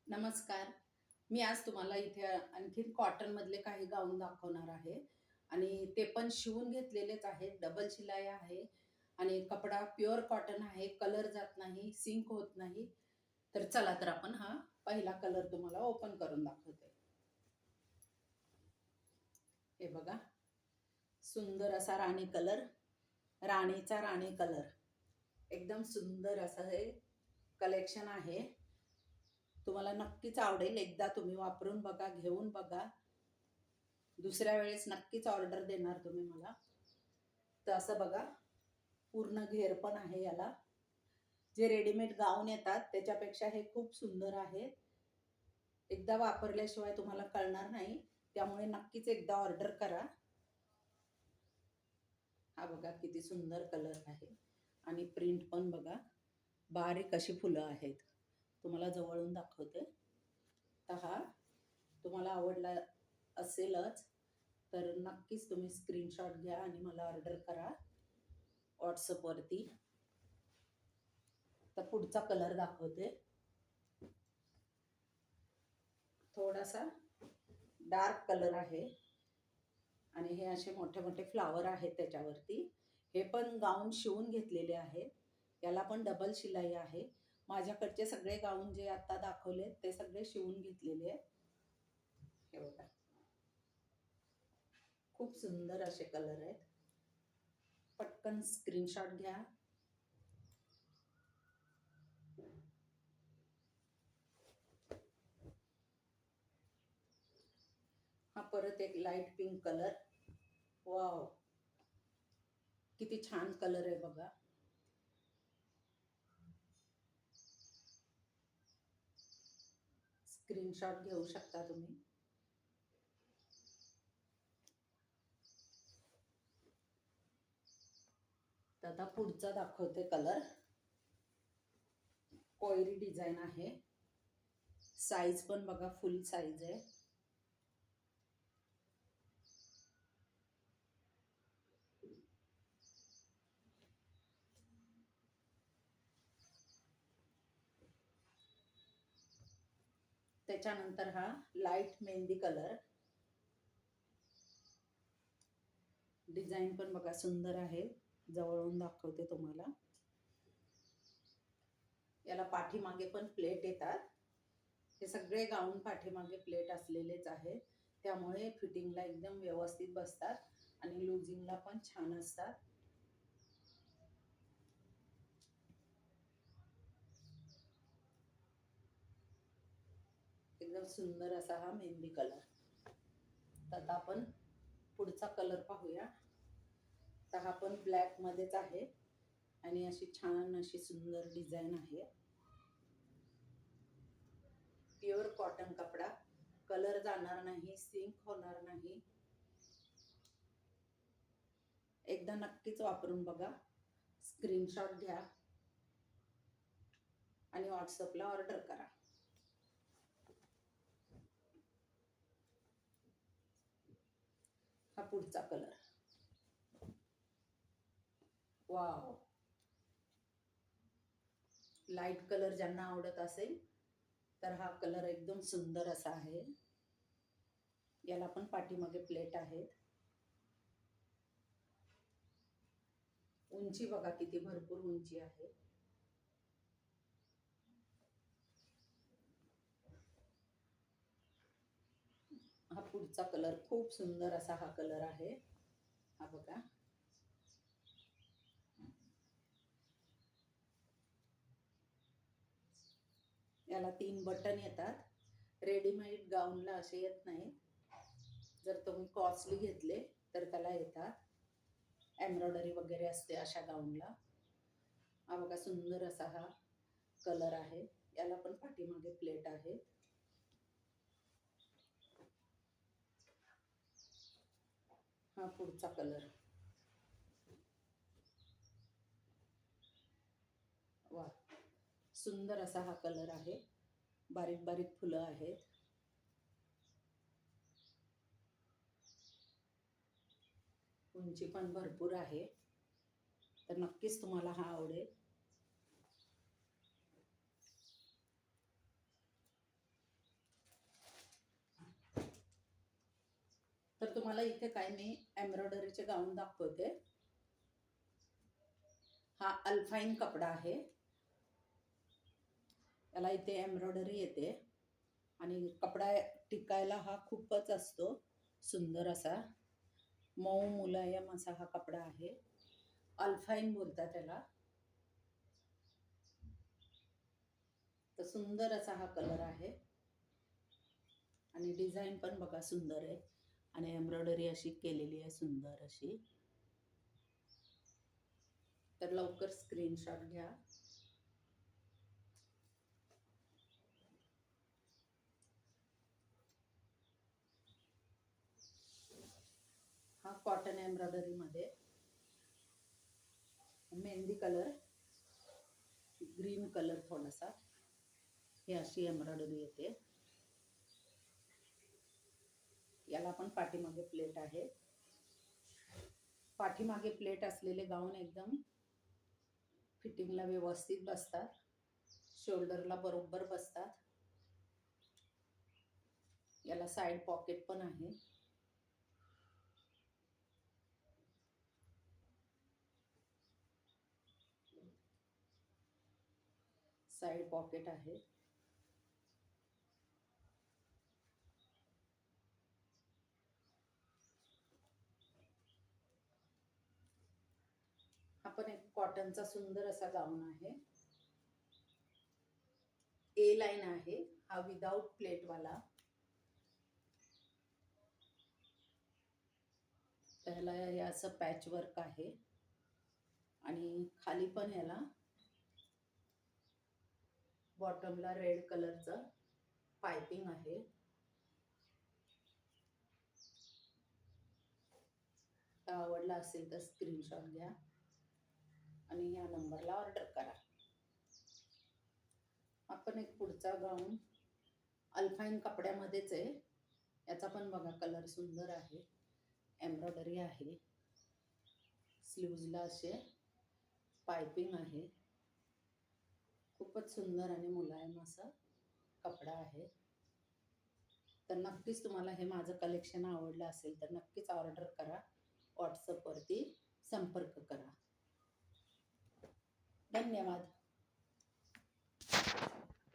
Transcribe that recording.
नमस्कार. मी आज तुम्हाला इथे आणखीन कॉटनमधले काही गाऊन दाखवणार आहे आणि ते पण शिवून घेतलेलेच आहेत. डबल शिलाई आहे आणि कपडा प्युअर कॉटन आहे. कलर जात नाही, सिंक होत नाही. तर चला तर आपण हा पहिला कलर तुम्हाला ओपन करून दाखवते. हे बघा, सुंदर असा राणी कलर, राणीचा राणी कलर. एकदम सुंदर असं हे कलेक्शन आहे. तुम्हाला नक्कीच आवडेल. एकदा तुम्ही वापरून बघा, घेऊन बघा. दुसऱ्या वेळेस नक्कीच ऑर्डर देणार तुम्ही मला. तर असं बघा, पूर्ण घेर पण आहे याला. जे रेडीमेड गाऊन येतात त्याच्यापेक्षा हे खूप सुंदर आहे. एकदा वापरल्याशिवाय तुम्हाला कळणार नाही, त्यामुळे नक्कीच एकदा ऑर्डर करा. हा बघा किती सुंदर कलर आहे आणि प्रिंट पण बघा, बारीक अशी फुलं आहेत. तुम्हाला जवळून दाखवते. तर हा तुम्हाला आवडला असेलच, तर नक्कीच तुम्ही स्क्रीनशॉट घ्या आणि मला ऑर्डर करा व्हॉट्सअपवरती. तर पुढचा कलर दाखवते. थोडासा डार्क कलर आहे आणि हे असे मोठे मोठे फ्लावर आहेत त्याच्यावरती. हे पण गाऊन शिवून घेतलेले आहेत. याला पण डबल शिलाई आहे. माझ्याकडचे सगळे गाऊन जे आता दाखवले ते सगळे शिवून घेतलेले आहेत. हे बघा, खूप सुंदर असे कलर आहेत. पटकन स्क्रीनशॉट घ्या. हा परत एक लाईट पिंक कलर. वाव, किती छान कलर आहे बघा. स्क्रीनशॉट घेऊ शकता तुम्ही. तर आता पुढचा दाखवते कलर. कोयरी डिझाईन आहे. साईज पण बघा, फुल साईज आहे. त्याच्यानंतर हा लाईट मेहंदी कलर. डिझाईन पण बघा सुंदर आहे. जवळून दाखवते तुम्हाला. याला पाठीमागे पण प्लेट येतात. हे सगळे गाऊन पाठीमागे प्लेट असलेलेच आहेत, त्यामुळे फिटिंगला एकदम व्यवस्थित बसतात आणि लुजिंगला पण छान असतात. एकदम सुंदर असा हा मेहंदी कलर. तर आता आपण पुढचा कलर पाहूया. तर हा पण ब्लॅक मध्येच आहे आणि अशी छान अशी सुंदर डिझाईन आहे. प्युअर कॉटन कपडा, कलर जाणार नाही, सिंक होणार नाही. एकदा नक्कीच वापरून बघा. स्क्रीनशॉट घ्या आणि व्हॉट्सअपला ऑर्डर करा. हा पुढचा कलर. वाव, लाईट कलर ज्यांना आवडत असेल तर हा कलर एकदम सुंदर असा आहे. याला पण पाठीमागे प्लेट आहेत. उंची बघा किती भरपूर उंची आहे. हा पुढचा कलर, खूप सुंदर असा हा कलर आहे. हा बघा, याला 3 बटन येतात. रेडीमेड गाऊनला असे येत नाहीत. जर तुम्ही कॉस्टली घेतले तर त्याला येतात. एम्ब्रॉयडरी वगैरे असते अशा गाऊनला. हा बघा, सुंदर असा हा कलर आहे. याला पण पाठीमागे प्लेट आहे. हा पुढचा कलर. वा, सुंदर असा हा कलर आहे. बारीक बारीक फुलं आहेत. उंची पण भरपूर आहे. तर नक्कीच तुम्हाला हा आवडेल. तुम्हाला इथे काय मी एम्ब्रॉयडरीचे गाऊन दाखवते. हा अल्फाईन कपडा आहे, याला इथे एम्ब्रॉयडरी येते आणि कपडा टिकायला हा खूपच असतो सुंदर असा, मऊ मुलायम असा हा कपडा आहे. अल्फाईन बोलतात त्याला. तर सुंदर असा हा कलर आहे आणि डिझाईन पण बघा सुंदर आहे आणि एम्ब्रॉयडरी अशी केलेली आहे सुंदर अशी. तर लवकर स्क्रीनशॉट घ्या. हा कॉटन एम्ब्रॉयडरी मध्ये मेहंदी कलर, ग्रीन कलर थोडासा, ही अशी एम्ब्रॉयडरी येते. याला पण पाठीमागे प्लेट आहे. पाठीमागे प्लेट असलेले गाऊन एकदम फिटिंगला व्यवस्थित बसतात, शोल्डरला बरोबर बसतात. याला साइड पॉकेट पण आहे. साइड पॉकेट आहे. हा पण एक कॉटनचा सुंदर असा गाऊन आहे. ए लाईन आहे हा, विदाउट प्लेट वाला. त्याला हे असं पॅच वर्क आहे आणि खाली पण याला बॉटमला रेड कलरचं पाइपिंग आहे. आवडला असेल तर स्क्रीनशॉट घ्या आणि या नंबरला ऑर्डर करा. आपण एक पुढचा गाऊन अल्फाईन कपड्यामध्येच आहे. याचा पण बघा कलर सुंदर आहे, एम्ब्रॉयडरी आहे, स्लीव्जला असे पाइपिंग आहे. खूपच सुंदर आणि मुलायम असा कपडा आहे. तर नक्कीच तुम्हाला हे माझं कलेक्शन आवडलं असेल तर नक्कीच ऑर्डर करा, व्हॉट्सअपवरती संपर्क करा. धन्यवाद.